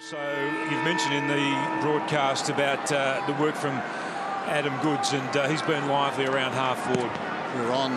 So you've mentioned in the broadcast about the work from Adam Goods, and he's been lively around half forward. We're on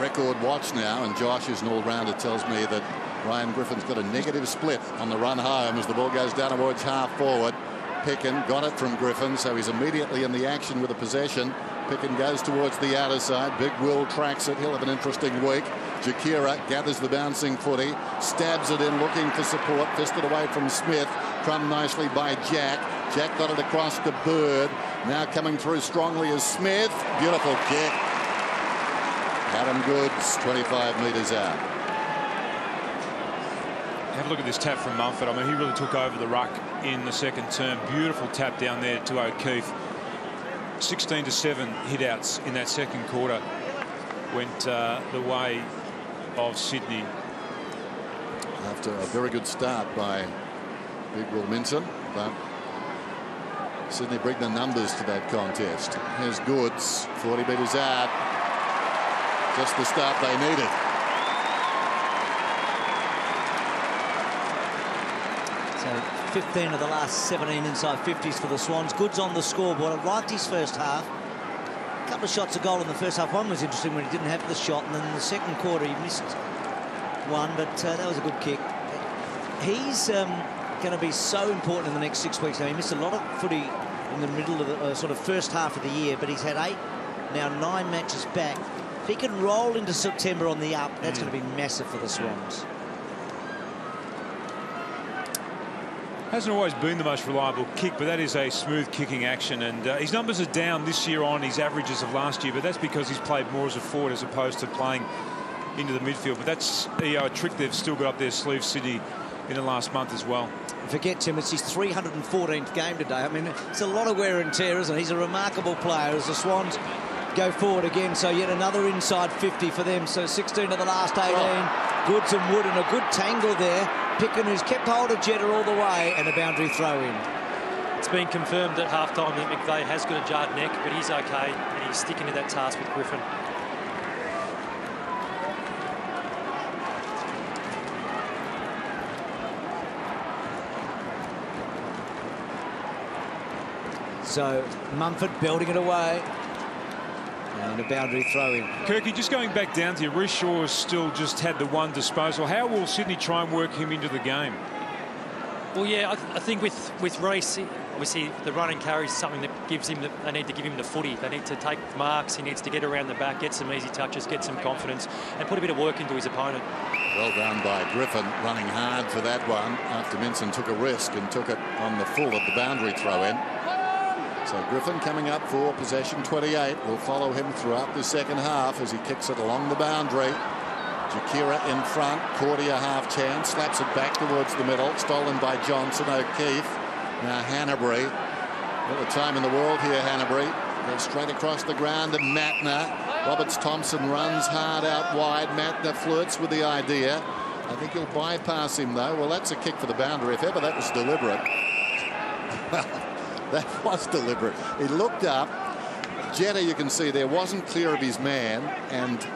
record watch now, and Josh, who's an all-rounder, tells me that Ryan Griffin's got a negative split on the run home as the ball goes down towards half forward. Picken got it from Griffin, so he's immediately in the action with the possession. Picken goes towards the outer side. Big Will tracks it. He'll have an interesting week. Jakira gathers the bouncing footy, stabs it in, looking for support, fisted away from Smith. Crumb nicely by Jack. Jack got it across to Bird. Now coming through strongly is Smith. Beautiful kick. Adam Goods, 25 metres out. Have a look at this tap from Mumford. I mean, he really took over the ruck in the second term. Beautiful tap down there to O'Keefe. 16-7 hit-outs in that second quarter went the way of Sydney. After a very good start by Big Will Minton, but Sydney bring the numbers to that contest. Here's Goods, 40 metres out. Just the start they needed. So 15 of the last 17 inside 50s for the Swans. Goods on the scoreboard. I liked his first half. A couple of shots of goal in the first half. One was interesting when he didn't have the shot, and then in the second quarter he missed one, but that was a good kick. He's going to be so important in the next 6 weeks. Now, he missed a lot of footy in the middle of the sort of first half of the year, but he's had 9 matches back. If he can roll into September on the up, that's going to be massive for the Swans. Hasn't always been the most reliable kick, but that is a smooth kicking action, and his numbers are down this year on his averages of last year, but that's because he's played more as a forward as opposed to playing into the midfield. But that's a trick they've still got up their sleeve, Sydney, in the last month as well. Forget, Tim, it's his 314th game today. I mean, it's a lot of wear and tear, isn't it? He's a remarkable player as the Swans go forward again. So yet another inside 50 for them. So 16 of the last 18. Goods and Wood, and a good tangle there. Picken, who's kept hold of Jetta all the way, and a boundary throw in. It's been confirmed at half-time that McVeigh has got a jarred neck, but he's okay, and he's sticking to that task with Griffin. So Mumford building it away. And a boundary throw in. Kirky, just going back down to you, Rhys Shaw's still just had the one disposal. How will Sydney try and work him into the game? Well, yeah, I think with Rhys, obviously the run and carry is something that gives him they need to give him the footy. They need to take marks. He needs to get around the back, get some easy touches, get some confidence, and put a bit of work into his opponent. Well done by Griffin, running hard for that one after Minson took a risk and took it on the full at the boundary throw in. So Griffin coming up for possession 28. Will follow him throughout the second half as he kicks it along the boundary. Jakira in front. Cordia half chance. Slaps it back towards the middle. Stolen by Johnson. O'Keefe. Now Hanbury. All the time in the world here, Hanbury. Goes straight across the ground, and Matner. Roberts Thompson runs hard out wide. Matner flirts with the idea. I think he'll bypass him, though. Well, that's a kick for the boundary. If ever that was deliberate. That was deliberate. He looked up. Jetta, you can see there, wasn't clear of his man, and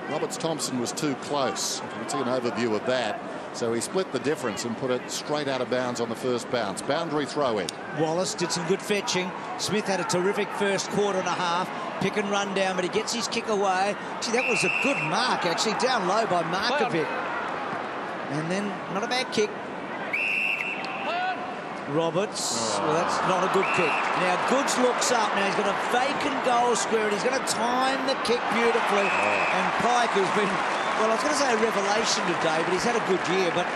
Roberts Thompson was too close. You can see an overview of that. So he split the difference and put it straight out of bounds on the first bounce. Boundary throw in. Wallace did some good fetching. Smith had a terrific first quarter and a half. Pick and run down, but he gets his kick away. Gee, that was a good mark, actually, down low by Markovic. And then not a bad kick. Roberts, well, that's not a good kick. Now Goods looks up. Now he's got a vacant goal square, and he's going to time the kick beautifully. And Pike, who's been, well, I was going to say a revelation today, but he's had a good year. But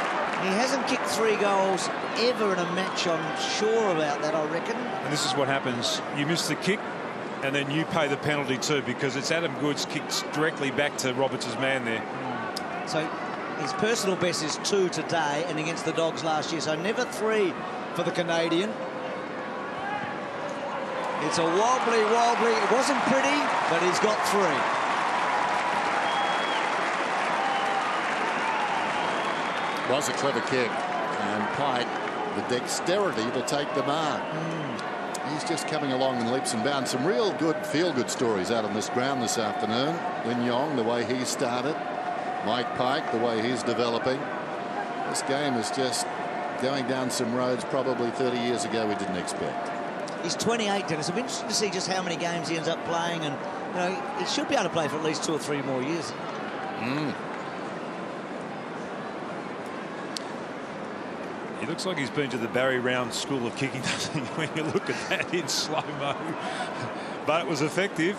he hasn't kicked 3 goals ever in a match. I'm sure about that, I reckon. And this is what happens. You miss the kick, and then you pay the penalty too, because it's Adam Goods kicks directly back to Roberts' man there. So his personal best is 2 today, and against the Dogs last year. So never 3 for the Canadian. It's a wobbly. It wasn't pretty, but he's got 3. Was a clever kick, and Pike, the dexterity to take the mark. He's just coming along in leaps and bounds. Some real good feel-good stories out on this ground this afternoon. Lin Yong, the way he started. Mike Pike, the way he's developing. This game is just going down some roads probably 30 years ago we didn't expect. He's 28, Dennis. I'm interested to see just how many games he ends up playing, and you know, he should be able to play for at least 2 or 3 more years. He looks like he's been to the Barry Round School of Kicking, doesn't he, when you look at that in slow-mo. But it was effective.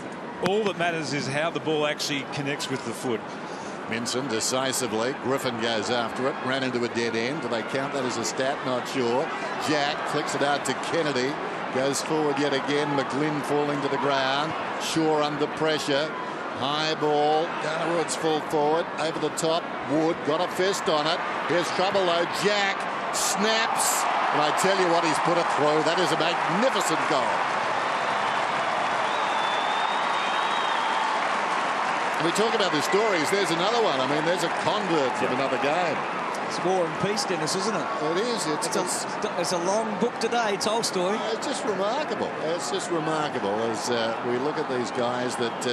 All that matters is how the ball actually connects with the foot. Minson decisively. Griffin goes after it. Ran into a dead end. Do they count that as a stat? Not sure. Jack flicks it out to Kennedy. Goes forward yet again. McGlynn falling to the ground. Shaw under pressure. High ball. Dana Woods full forward. Over the top. Wood got a fist on it. Here's trouble though. Jack snaps. And I tell you what, he's put it through. That is a magnificent goal. We talk about the stories. There's another one. I mean, there's a convert from another game. It's War and Peace, Dennis, isn't it? It is. It's a long book today. It's old story. It's just remarkable. It's just remarkable as we look at these guys that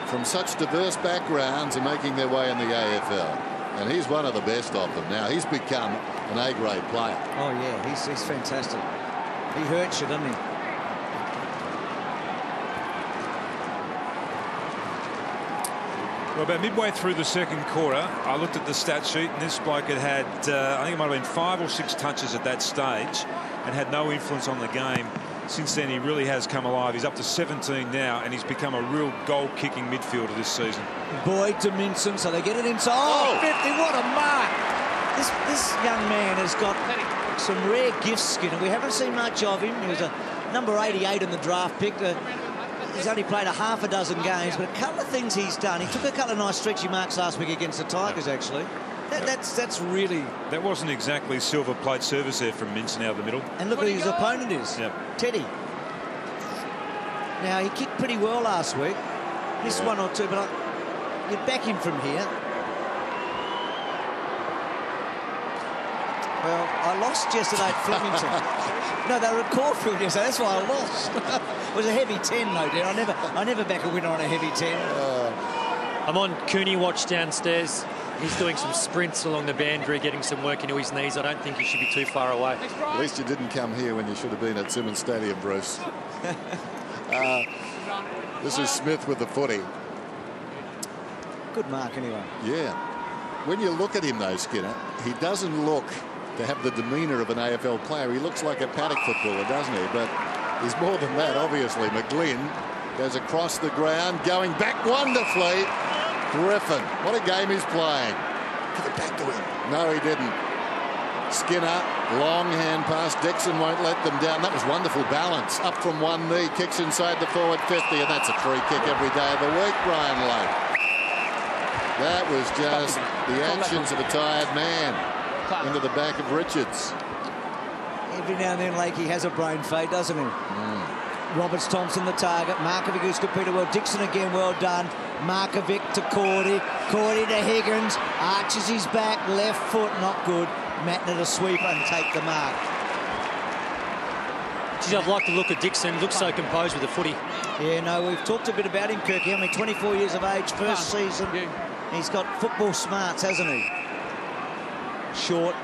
from such diverse backgrounds are making their way in the AFL. And he's one of the best of them now. He's become an A-grade player. Oh, yeah. He's fantastic. He hurts you, doesn't he? Well, about midway through the second quarter, I looked at the stat sheet, and this bloke had, I think it might have been 5 or 6 touches at that stage and had no influence on the game. Since then, he really has come alive. He's up to 17 now, and he's become a real goal-kicking midfielder this season. Boyd to Minson, so they get it inside. Oh, 50, what a mark! This young man has got some rare gifts, Skinner. We haven't seen much of him. He was a number 88 in the draft pick. He's only played a half a dozen games, but a couple of things he's done. He took a couple of nice stretchy marks last week against the Tigers, actually. That's really... That wasn't exactly silver plate service there from Minson out of the middle. And look who his opponent is. Yep. Teddy. Now, he kicked pretty well last week. Missed 1 or 2, but you'd back him from here. Well, I lost yesterday at Flemington. No, they were at Caulfield yesterday. That's why I lost. It was a heavy 10, no doubt. I never back a winner on a heavy 10. I'm on Cooney watch downstairs. He's doing some sprints along the boundary, getting some work into his knees. I don't think he should be too far away. At least you didn't come here when you should have been at Simmons Stadium, Bruce. This is Smith with the footy. Good mark, anyway. Yeah. When you look at him, though, Skinner, he doesn't look to have the demeanour of an AFL player. He looks like a paddock footballer, doesn't he? But he's more than that, obviously. McGlynn goes across the ground, going back wonderfully. Griffin, what a game he's playing. Give it back to him. No, he didn't. Skinner, long hand pass. Dixon won't let them down. That was wonderful balance. Up from one knee, kicks inside the forward 50, and that's a free kick every day of the week, Brian Lake. That was just the actions of a tired man into the back of Richards. Every now and then, Lakey has a brain fade, doesn't he? Roberts Thompson, the target. Markovic, who's competed well. Dixon again, well done. Markovic to Cordy. Cordy to Higgins. Arches his back. Left foot, not good. Mattner to sweeper and take the mark. Geez, I'd like to look at Dixon. Looks so composed with the footy. Yeah, no, we've talked a bit about him, Kirky. I mean, 24 years of age, first season. He's got football smarts, hasn't he? Short,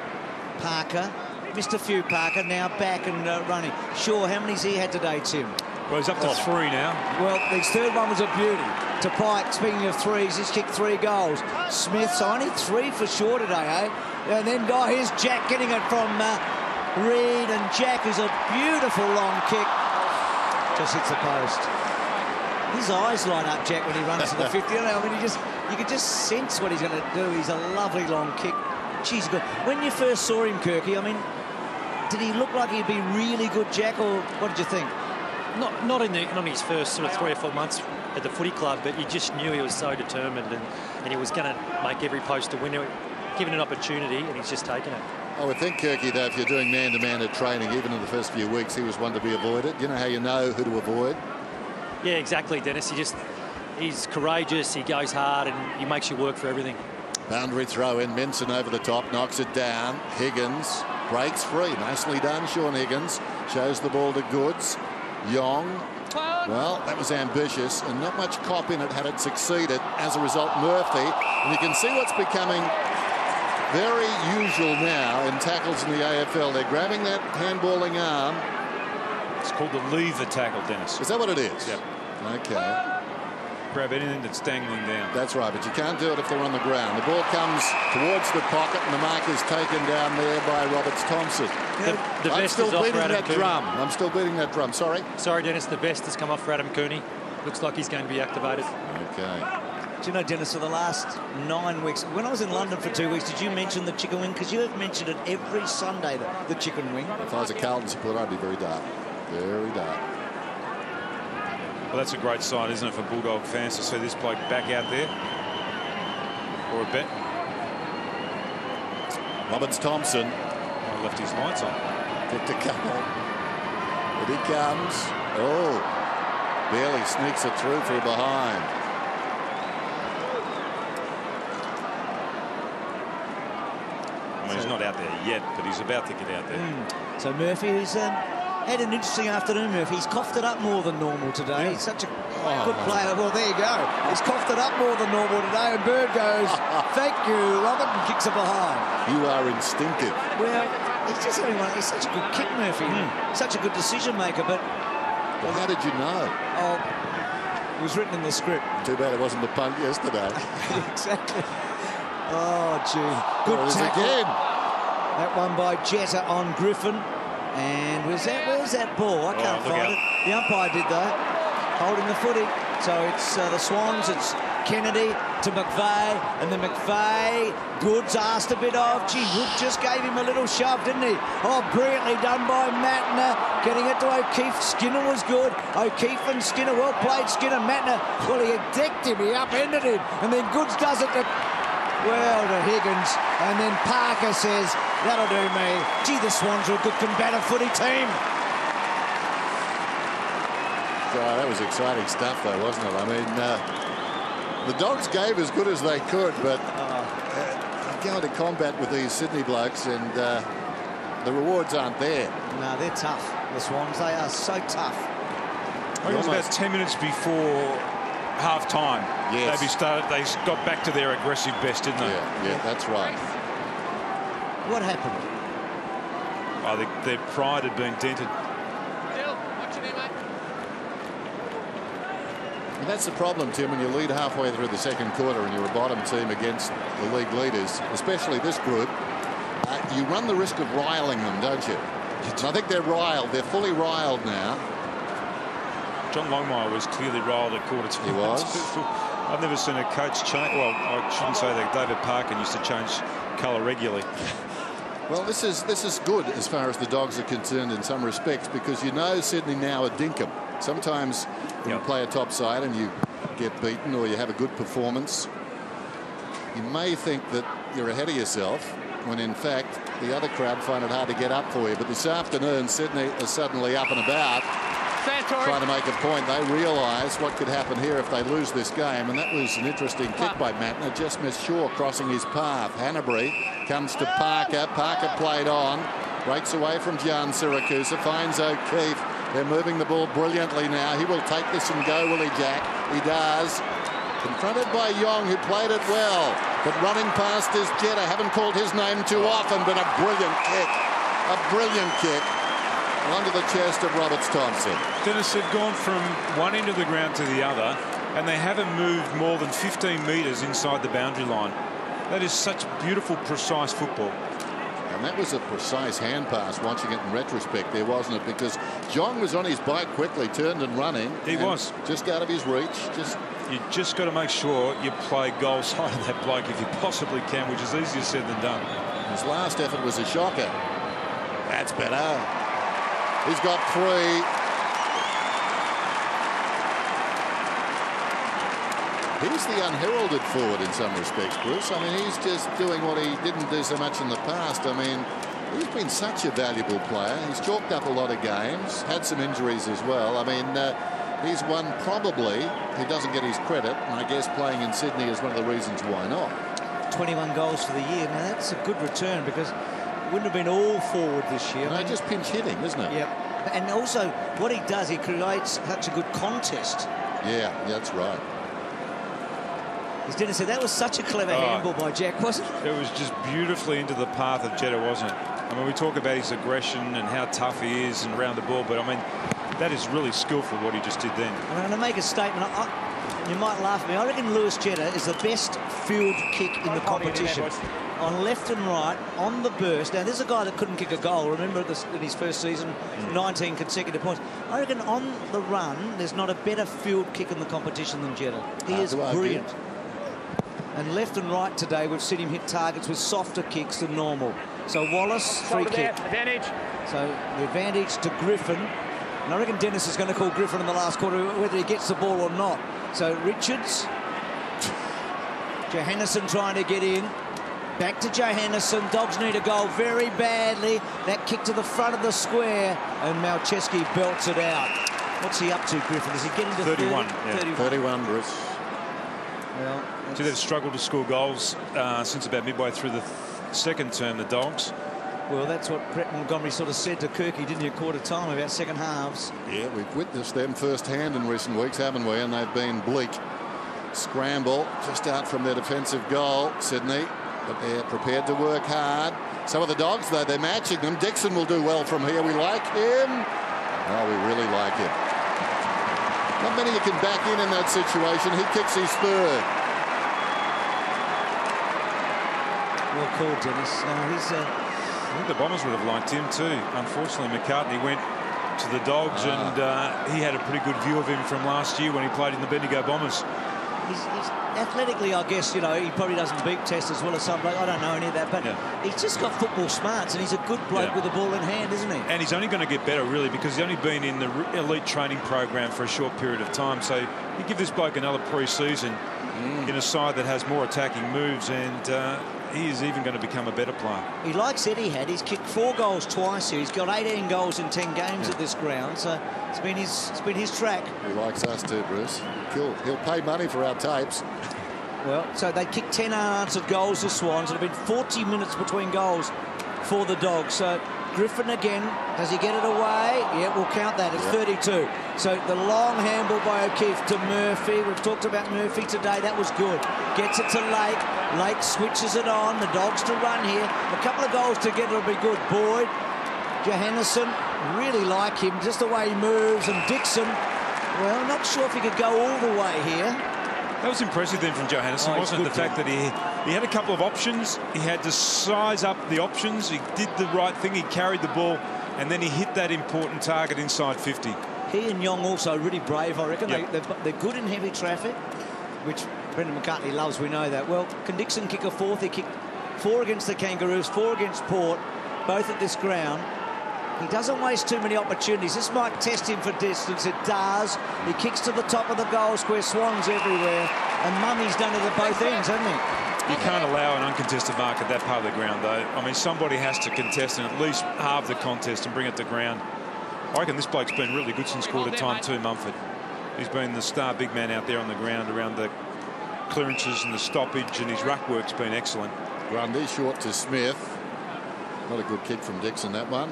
Parker. Missed a few, Parker, now back and running. Shaw, how many's he had today, Tim? Well, he's up to 3 now. Well, his third one was a beauty. To Pike, speaking of threes, he's kicked 3 goals. Smith's only 3 for Shaw today, eh? And then, here's Jack getting it from Reed, and Jack is a beautiful long kick. Just hits the post. His eyes light up, Jack, when he runs to the 50. I mean, you could just sense what he's going to do. He's a lovely long kick. Geez, good. When you first saw him, Kirky, I mean, did he look like he'd be really good, Jack, or what did you think? Not in his first sort of 3 or 4 months at the footy club, but you just knew he was so determined and he was going to make every post a winner, given an opportunity, and he's just taken it. I would think, Kirky, though, if you're doing man-to-man at training, even in the first few weeks, he was one to be avoided. You know how you know who to avoid? Yeah, exactly, Dennis. He's courageous, he goes hard, and he makes you work for everything. Boundary throw in. Minson over the top, knocks it down. Higgins breaks free. Nicely done, Sean Higgins. Shows the ball to Goods. Yong. Well, that was ambitious and not much cop in it had it succeeded. As a result, Murphy. And you can see what's becoming very usual now in tackles in the AFL. They're grabbing that handballing arm. It's called the lever tackle, Dennis. Is that what it is? Yep. Okay. Grab anything that's dangling down. That's right, but you can't do it if they're on the ground. The ball comes towards the pocket, and the mark is taken down there by Roberts Thompson. The I'm best still is off beating for Adam that Cooney. drum. I'm still beating that drum. Sorry? Sorry, Dennis, the best has come off for Adam Cooney. Looks like he's going to be activated. Okay. Do you know, Dennis, for the last 9 weeks, when I was in London for 2 weeks, did you mention the chicken wing? Because you have mentioned it every Sunday, the chicken wing. If I was a Carlton supporter, I'd be very dark. Very dark. Well, that's a great sign, isn't it, for Bulldog fans to see this bloke back out there? Or a bet. Roberts Thompson. Oh, left his lights on. Kick to couple. And he comes. Oh. Barely sneaks it through for a behind. I mean, he's not out there yet, but he's about to get out there. So Murphy, who's had an interesting afternoon, Murphy. He's coughed it up more than normal today. He's such a good player. Well, there you go. He's coughed it up more than normal today, and Bird goes, thank you, Robert, and kicks it behind. You are instinctive. Well, he's just having one. He's such a good kick, Murphy. Such a good decision maker, but... Well, how did you know? Oh, it was written in the script. Too bad it wasn't the punt yesterday. Exactly. Oh, gee. Good tackle. Again. That one by Jetta on Griffin. And where's that ball? I can't find it. The umpire did that. Holding the footy. So it's the Swans. It's Kennedy to McVeigh. And then McVeigh, Goods asked a bit of. Gee, Wood just gave him a little shove, didn't he? Oh, brilliantly done by Matner. Getting it to O'Keefe. Skinner was good. O'Keefe and Skinner. Well played, Skinner. Matner, well, he decked him. He upended him. And then Goods does it to... Well, to Higgins, and then Parker says, that'll do me. Gee, the Swans are a good combative footy team. Oh, that was exciting stuff, though, wasn't it? I mean, the Dogs gave as good as they could, but going to combat with these Sydney blokes, and the rewards aren't there. No, they're tough, the Swans. They are so tough. I think it was about 10 minutes before half-time. Yes. They got back to their aggressive best, didn't they? Yeah, that's right. What happened? I think their pride had been dented. And that's the problem, Tim, when you lead halfway through the second quarter and you're a bottom team against the league leaders, especially this group, you run the risk of riling them, don't you? And I think they're riled. They're fully riled now. John Longmire was clearly riled at quarter time. He was. I've never seen a coach change. Well, I shouldn't say that. David Parkin used to change colour regularly. Well, this is good as far as the Dogs are concerned in some respects, because you know Sydney now are dinkum. Sometimes when you play a top side and you get beaten or you have a good performance, you may think that you're ahead of yourself when in fact the other crowd find it hard to get up for you. But this afternoon Sydney is suddenly up and about, trying to make a point. They realise what could happen here if they lose this game, and that was an interesting kick by Matner. Just missed Shaw crossing his path. Hanbury comes to Parker. Parker played on, breaks away from Jan Siracusa, finds O'Keefe. They're moving the ball brilliantly now. He will take this and go, will he, Jack? He does. Confronted by Yong, who played it well, but running past is Jetta. Haven't called his name too often, but a brilliant kick. A brilliant kick. Onto the chest of Roberts Thompson. Dennis, they've gone from one end of the ground to the other, and they haven't moved more than 15 metres inside the boundary line. That is such beautiful, precise football. And that was a precise hand pass, watching it in retrospect there, wasn't it? Because John was on his bike quickly, turned and running. He was. Just out of his reach. You just got to make sure you play goal side of that bloke if you possibly can, which is easier said than done. His last effort was a shocker. That's better. He's got 3. He's the unheralded forward in some respects, Bruce. I mean, he's just doing what he didn't do so much in the past. I mean, he's been such a valuable player. He's chalked up a lot of games, had some injuries as well. I mean, he's one probably who doesn't get his credit, and I guess playing in Sydney is one of the reasons why not. 21 goals for the year. Now, that's a good return, because it wouldn't have been all forward this year. No, just pinch hitting, isn't it? Yep. And also, what he does, he creates such a good contest. Yeah, that's right. As Dennis said, that was such a clever handball by Jack, wasn't it? It was just beautifully into the path of Jetta, wasn't it? I mean, we talk about his aggression and how tough he is and around the ball, but I mean, that is really skillful what he just did then. I'm going to make a statement. You might laugh at me. I reckon Lewis Jetta is the best field kick in the competition. On left and right, on the burst. Now, there's a guy that couldn't kick a goal. Remember in his first season, 19 consecutive points. I reckon on the run, there's not a better field kick in the competition than Jetta. He is brilliant. And left and right today, we've seen him hit targets with softer kicks than normal. So Wallace, free kick. Advantage. So the advantage to Griffin. And I reckon Dennis is going to call Griffin in the last quarter, whether he gets the ball or not. So Richards. Johannesson trying to get in. Back to Johannesson. Dogs need a goal very badly. That kick to the front of the square. And Malcheski belts it out. What's he up to, Griffin? Is he getting to 31? 31, Bruce. Well, see, they've struggled to score goals since about midway through the second term, the Dogs. Well, that's what Brett Montgomery sort of said to Kirky, didn't he, at quarter time about second halves? Yeah, we've witnessed them firsthand in recent weeks, haven't we? And they've been bleak. Scramble just out from their defensive goal, Sydney. But they're prepared to work hard. Some of the Dogs, though, they're matching them. Dixon will do well from here. We like him. Oh, we really like him. Not many you can back in that situation. He kicks his third. Well called, Dennis. I think the Bombers would have liked him too. Unfortunately, McCartney went to the Dogs and he had a pretty good view of him from last year when he played in the Bendigo Bombers. He's athletically, I guess, you know, he probably doesn't beat Test as well as some bloke. I don't know any of that, but he's just got football smarts and he's a good bloke with the ball in hand, isn't he? And he's only going to get better, really, because he's only been in the elite training program for a short period of time. So you give this bloke another pre-season in a side that has more attacking moves, and he is even going to become a better player. He likes Etihad. He's kicked 4 goals twice here. He's got 18 goals in 10 games at this ground, so it's been his track. He likes us too, Bruce. He'll pay money for our tapes. Well, so they kicked 10 unanswered goals, the Swans. It have been 40 minutes between goals for the Dogs. So Griffin again. Does he get it away? Yeah, we'll count that. It's 32. So the long handball by O'Keefe to Murphy. We've talked about Murphy today. That was good. Gets it to Lake. Lake switches it on. The Dogs to run here. A couple of goals together will be good. Boyd, Johannesson, really like him. Just the way he moves. And Dixon, well, not sure if he could go all the way here. That was impressive then from Johannesson, wasn't it? The fact that he had a couple of options. He had to size up the options. He did the right thing. He carried the ball, and then he hit that important target inside 50. He and Young also really brave, I reckon. They're good in heavy traffic, which Brendan McCartney loves. We know that. Well, can Dixon kick a fourth? He kicked 4 against the Kangaroos, 4 against Port, both at this ground. He doesn't waste too many opportunities. This might test him for distance. It does. He kicks to the top of the goal square. Swans everywhere. And Mummy's done it at both ends, hasn't he? You can't allow an uncontested mark at that part of the ground, though. I mean, somebody has to contest and at least halve the contest and bring it to ground. I reckon this bloke's been really good since quarter time too, Mumford. He's been the star big man out there on the ground around the clearances and the stoppage, and his ruck work's been excellent. Grundy short to Smith. Not a good kick from Dixon, that one.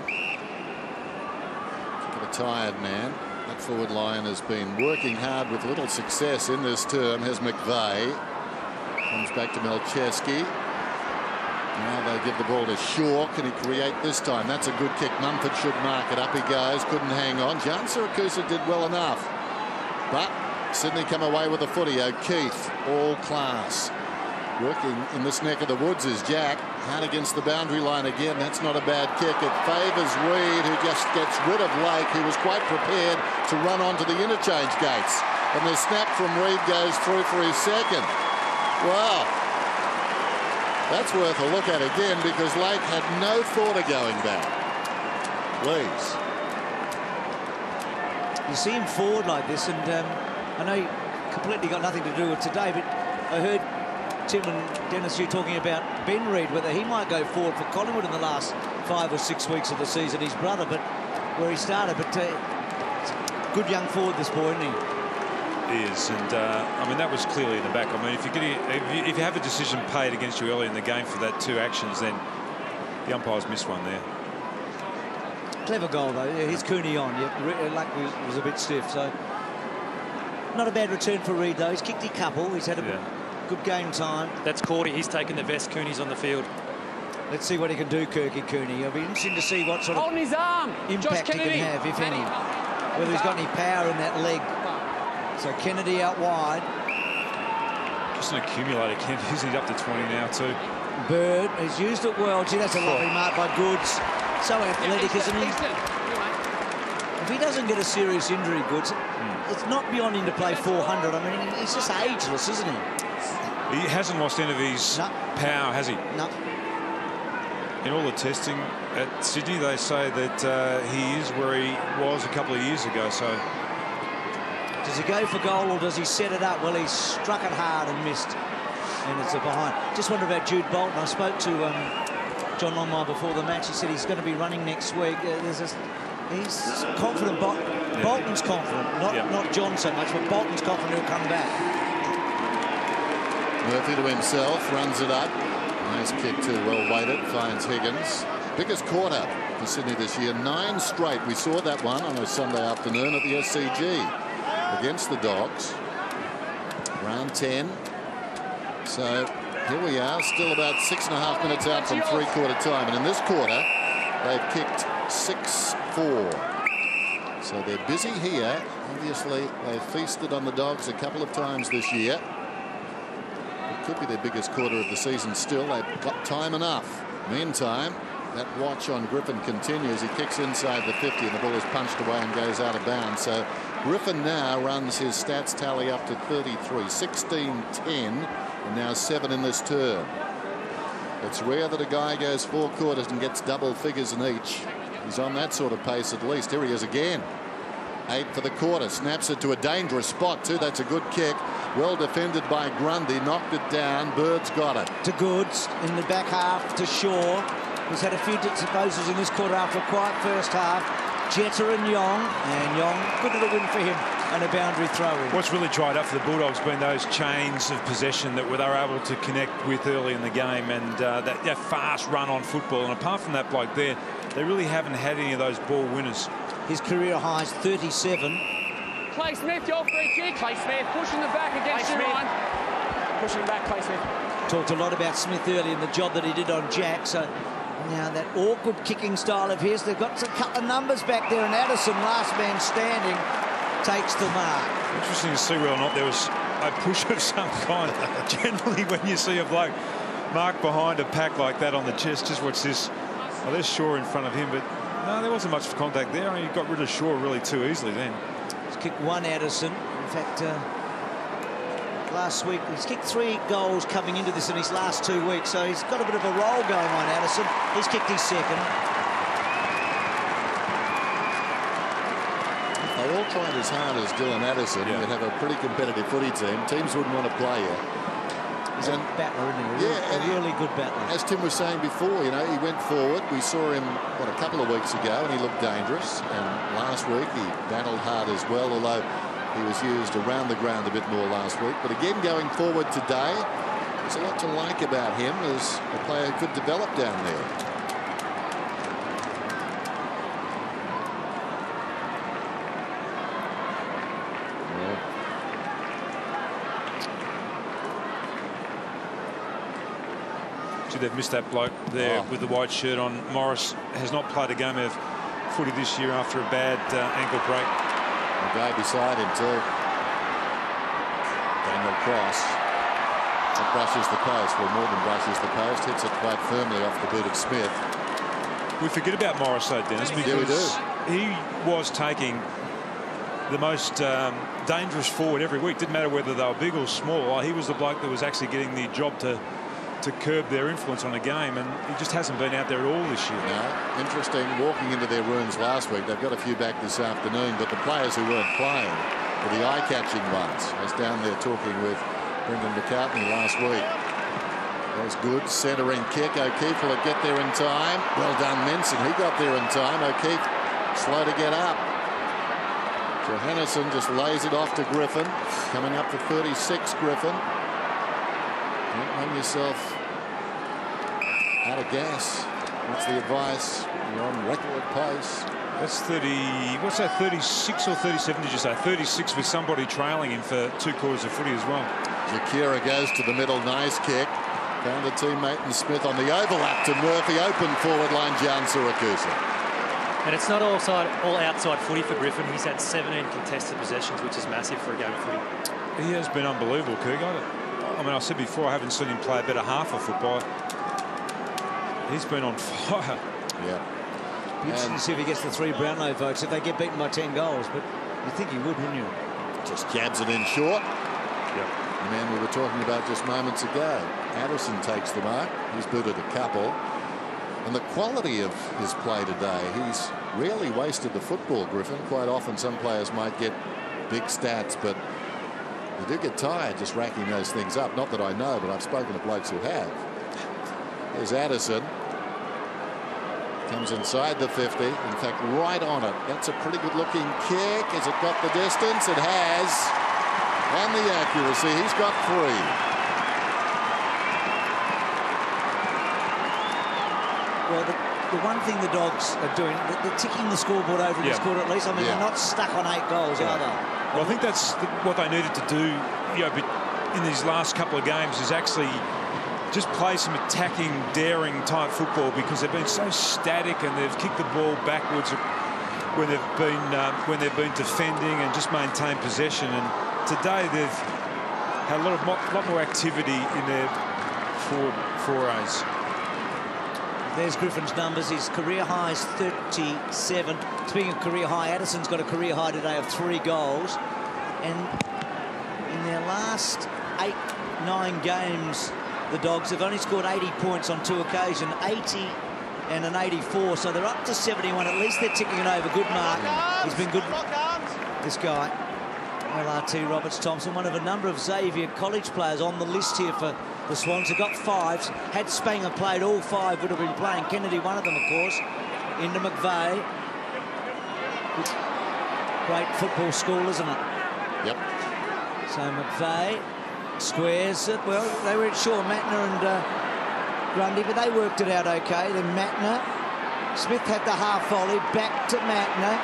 A tired man. That forward line has been working hard with little success in this term. Here's McVeigh. Comes back to Malcheski. Now they give the ball to Shaw. Can he create this time? That's a good kick. Mumford should mark it. Up he goes. Couldn't hang on. Jan Siracusa did well enough. But Sydney come away with a footy. O'Keefe, all class. Working in this neck of the woods is Jack. Hard against the boundary line again. That's not a bad kick. It favours Reid, who just gets rid of Lake, who was quite prepared to run onto the interchange gates. And the snap from Reid goes through for his second. Wow. That's worth a look at again, because Lake had no thought of going back. Please. You see him forward like this, and I know he completely got nothing to do with today, but I heard Tim and Dennis, you talking about Ben Reid, whether he might go forward for Collingwood in the last 5 or 6 weeks of the season. His brother, but where he started. But good young forward, this boy, isn't he? He is, and I mean, that was clearly in the back. I mean, if you have a decision paid against you early in the game for that 2 actions, then the umpires missed one there. Clever goal though. Yeah, he's Cooney on. Yeah, Luck was a bit stiff, so not a bad return for Reid though. He's kicked a couple. He's had a Good game time. That's Cordy. He's taken the vest. Cooney's on the field. Let's see what he can do, Kirky Cooney. It'll be interesting to see what sort of Holding his arm. impact he can have, if any. Whether he's got any power in that leg. So Kennedy out wide. Just an accumulator. Kennedy's up to 20 now too. Bird, he's used it well. Gee, that's a lovely mark by Goods. So athletic, isn't he? If he doesn't get a serious injury, Goods, it's not beyond him to play 400. I mean, he's just ageless, isn't he? He hasn't lost any of his power, has he? No. In all the testing at Sydney, they say that he is where he was a couple of years ago. So, does he go for goal or does he set it up? Well, he struck it hard and missed, and it's a behind. Just wonder about Jude Bolton. I spoke to John Longmire before the match. He said he's going to be running next week. He's confident. Bolton's confident, not John so much, but Bolton's confident he'll come back. Murphy to himself, runs it up. Nice kick too, well weighted, finds Higgins. Biggest quarter for Sydney this year, 9 straight. We saw that one on a Sunday afternoon at the SCG against the Dogs. Round 10. So here we are, still about 6.5 minutes out from 3/4 time. And in this quarter, they've kicked 6-4. So they're busy here. Obviously, they've feasted on the Dogs a couple of times this year. Could be their biggest quarter of the season still. They've got time enough. Meantime, that watch on Griffin continues. He kicks inside the 50 and the ball is punched away and goes out of bounds. So Griffin now runs his stats tally up to 33, 16-10, and now 7 in this term. It's rare that a guy goes 4 quarters and gets double figures in each. He's on that sort of pace at least. Here he is again. 8 for the quarter. Snaps it to a dangerous spot too. That's a good kick. Well defended by Grundy. Knocked it down. Bird's got it. To Goods in the back half to Shaw. He's had a few disposals in this quarter after a quiet first half. Jetta and Yong, good little win for him and a boundary throw in. What's really dried up for the Bulldogs been those chains of possession that they were able to connect with early in the game, and that fast run on football. And apart from that bloke there, they really haven't had any of those ball winners. His career high is 37. Clay Smith, your free kick. Clay Smith pushing the back against Ryan. Pushing back, Clay Smith. Talked a lot about Smith earlier in the job that he did on Jack. So now that awkward kicking style of his, they've got a couple of numbers back there, and Addison, last man standing, takes the mark. Interesting to see whether or not there was a push of some kind. Generally, when you see a bloke mark behind a pack like that on the chest, just watch this. Oh, there's Shaw in front of him, but no, there wasn't much contact there. I mean, he got rid of Shaw really too easily then. He's kicked 1, Addison. In fact, last week he's kicked 3 goals coming into this in his last 2 weeks, so he's got a bit of a roll going on, Addison. He's kicked his second. If they all tried as hard as Dylan Addison, you'd have a pretty competitive footy team. Teams wouldn't want to play you. He's a battler, isn't he? A really good battler. As Tim was saying before, you know, he went forward. We saw him, a couple of weeks ago, and he looked dangerous. And last week he battled hard as well, although he was used around the ground a bit more last week. But again, going forward today, there's a lot to like about him as a player who could develop down there. They've missed that bloke there with the white shirt on. Morris has not played a game of footy this year after a bad ankle break. The guy beside him too. Daniel Cross. It brushes the post. Well, more than brushes the post. Hits it quite firmly off the boot of Smith. We forget about Morris though, Dennis, because he was taking the most dangerous forward every week. Didn't matter whether they were big or small. He was the bloke that was actually getting the job to curb their influence on a game, and he just hasn't been out there at all this year. No, interesting. Walking into their rooms last week, they've got a few back this afternoon, but the players who weren't playing were the eye-catching ones. I was down there talking with Brendan McCartney last week. That was good. Centering kick. O'Keefe will get there in time. Well done, Menson. He got there in time. O'Keefe slow to get up. Johannesson just lays it off to Griffin. Coming up for 36, Griffin. Don't run yourself out of gas. That's the advice. You're on record pace. That's 30. What's that? 36 or 37? Did you say 36 with somebody trailing him for 2 quarters of footy as well? Zakira goes to the middle. Nice kick. Found a teammate and Smith on the overlap to Murphy. Open forward line, Jan Siracusa. And it's not all outside footy for Griffin. He's had 17 contested possessions, which is massive for a game of footy. He has been unbelievable, Kirk. I mean, I said before, I haven't seen him play a better half of football. He's been on fire. Yeah. Be interesting to see if he gets the 3 Brownlow votes if they get beaten by 10 goals, but you'd think he would, wouldn't you? Just jabs it in short. Yep. The man we were talking about just moments ago. Addison takes the mark. He's booted a couple. And the quality of his play today, he's rarely wasted the football, Griffin. Quite often some players might get big stats, but they do get tired just racking those things up. Not that I know, but I've spoken to blokes who have. There's Addison. Comes inside the 50. In fact, right on it. That's a pretty good looking kick. Has it got the distance? It has. And the accuracy. He's got 3. Well, the one thing the Dogs are doing, they're ticking the scoreboard over in this quarter at least. I mean, they're not stuck on 8 goals, are they? Well, I think that's what they needed to do, but in these last couple of games is actually just play some attacking, daring type football, because they've been so static and they've kicked the ball backwards when they've been defending and just maintained possession. And today they've had a lot more activity in their forays. There's Griffin's numbers. His career high is 37. Speaking of career high, Addison's got a career high today of 3 goals. And in their last 8-9 games, the Dogs have only scored 80 points on 2 occasions, 80 and an 84. So they're up to 71. At least they're ticking it over. Good mark. He's been good. This guy, LRT Roberts Thompson, one of a number of Xavier College players on the list here for the Swans. Have got 5s. Had Spanger played, all 5 would have been playing. Kennedy, one of them, of course. Into McVeigh. Great football school, isn't it? Yep. So McVeigh squares it. Well, they weren't sure, Matner and Grundy, but they worked it out okay. Then Matner. Smith had the half volley. Back to Matner.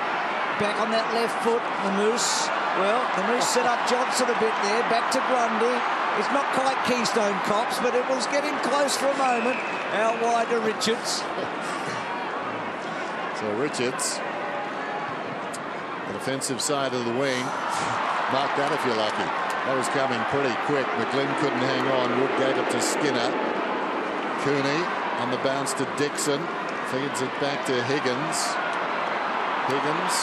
Back on that left foot. The Moose. Well, the Moose set up Johnson a bit there. Back to Grundy. It's not quite Keystone Cops, but it was getting close for a moment. Out wide to Richards. So Richards, the defensive side of the wing. Mark that if you're lucky. That was coming pretty quick. McGlynn couldn't hang on. Wood gave it to Skinner. Cooney on the bounce to Dixon. Feeds it back to Higgins. Higgins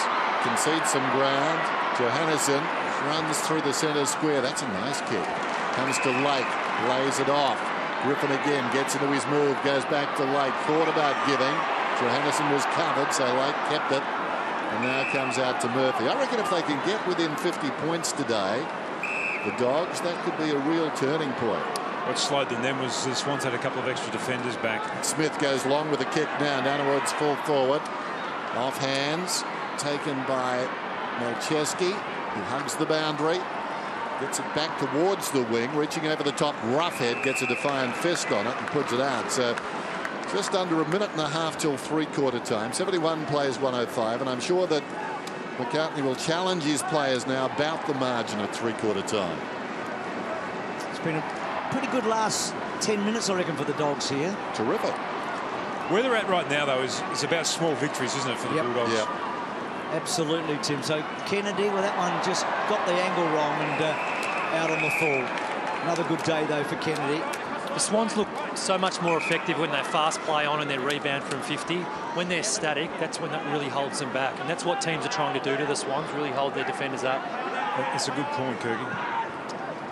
concedes some ground. Johannesson runs through the centre square. That's a nice kick. Comes to Lake. Lays it off. Griffin again gets into his move. Goes back to Lake. Thought about giving. Johannesson was covered, so Lake kept it. And now comes out to Murphy. I reckon if they can get within 50 points today, the Dogs, that could be a real turning point. What slowed them then was the Swans had a couple of extra defenders back. Smith goes long with a kick now. Down towards full forward. Off hands. Taken by Malcheski, who hugs the boundary. Gets it back towards the wing. Reaching over the top. Roughhead gets a defiant fist on it and puts it out. So just under a minute and a half till 3/4 time. 71 plays 105. And I'm sure that McCartney will challenge his players now about the margin at 3/4 time. It's been a pretty good last 10 minutes, I reckon, for the Dogs here. Terrific. Where they're at right now, though, is about small victories, isn't it, for the Bulldogs? Yep. Absolutely, Tim. So Kennedy, well, that one just got the angle wrong and out on the full. Another good day, though, for Kennedy. The Swans look so much more effective when they fast play on and they rebound from 50. When they're static, that's when that really holds them back. And that's what teams are trying to do to the Swans, really hold their defenders up. That's a good point, Kirky.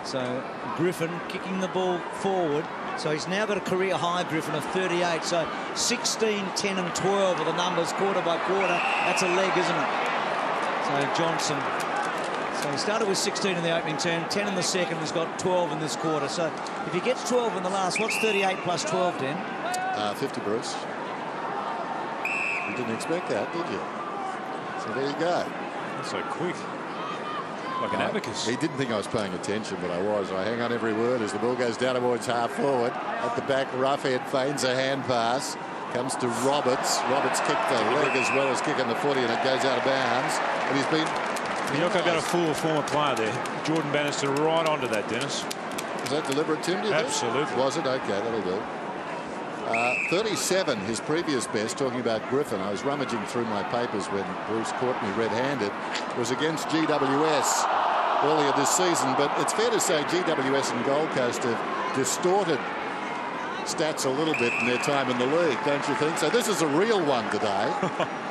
So Griffin kicking the ball forward. So he's now got a career high, Griffin, of 38. So 16, 10 and 12 are the numbers quarter by quarter. That's a leg, isn't it? So Johnson. So he started with 16 in the opening turn, 10 in the second. He's got 12 in this quarter. So if he gets 12 in the last, what's 38 plus 12, Dan? 50, Bruce. You didn't expect that, did you? So there you go. That's so quick. Like an abacus. He didn't think I was paying attention, but I was. I hang on every word as the ball goes down towards half forward. At the back, Roughhead feigns a hand pass. Comes to Roberts. Roberts kicked the leg as well as kicking the footy, and it goes out of bounds. And he's been... You're not going to be able to fool a former player there. Jordan Bannister right onto that, Dennis. Was that deliberate, Tim, do you think? Absolutely. Was it? Okay, that'll do. 37, his previous best, talking about Griffin. I was rummaging through my papers when Bruce caught me red-handed. Was against GWS earlier this season, but it's fair to say GWS and Gold Coast have distorted stats a little bit in their time in the league, don't you think? So this is a real one today.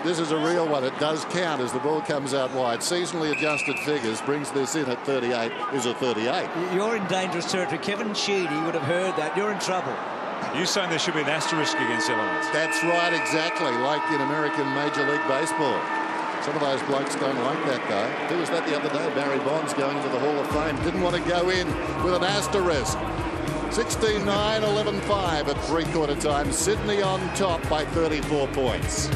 This is a real one. It does count as the ball comes out wide. Seasonally adjusted figures brings this in at 38 is a 38. You're in dangerous territory. Kevin Sheedy would have heard that. You're in trouble. You're saying there should be an asterisk against Elements? That's right, exactly, like in American Major League Baseball. Some of those blokes don't like that, though. Who was that the other day? Barry Bonds going into the Hall of Fame. Didn't want to go in with an asterisk. 16-9, 11-5 at three-quarter time. Sydney on top by 34 points.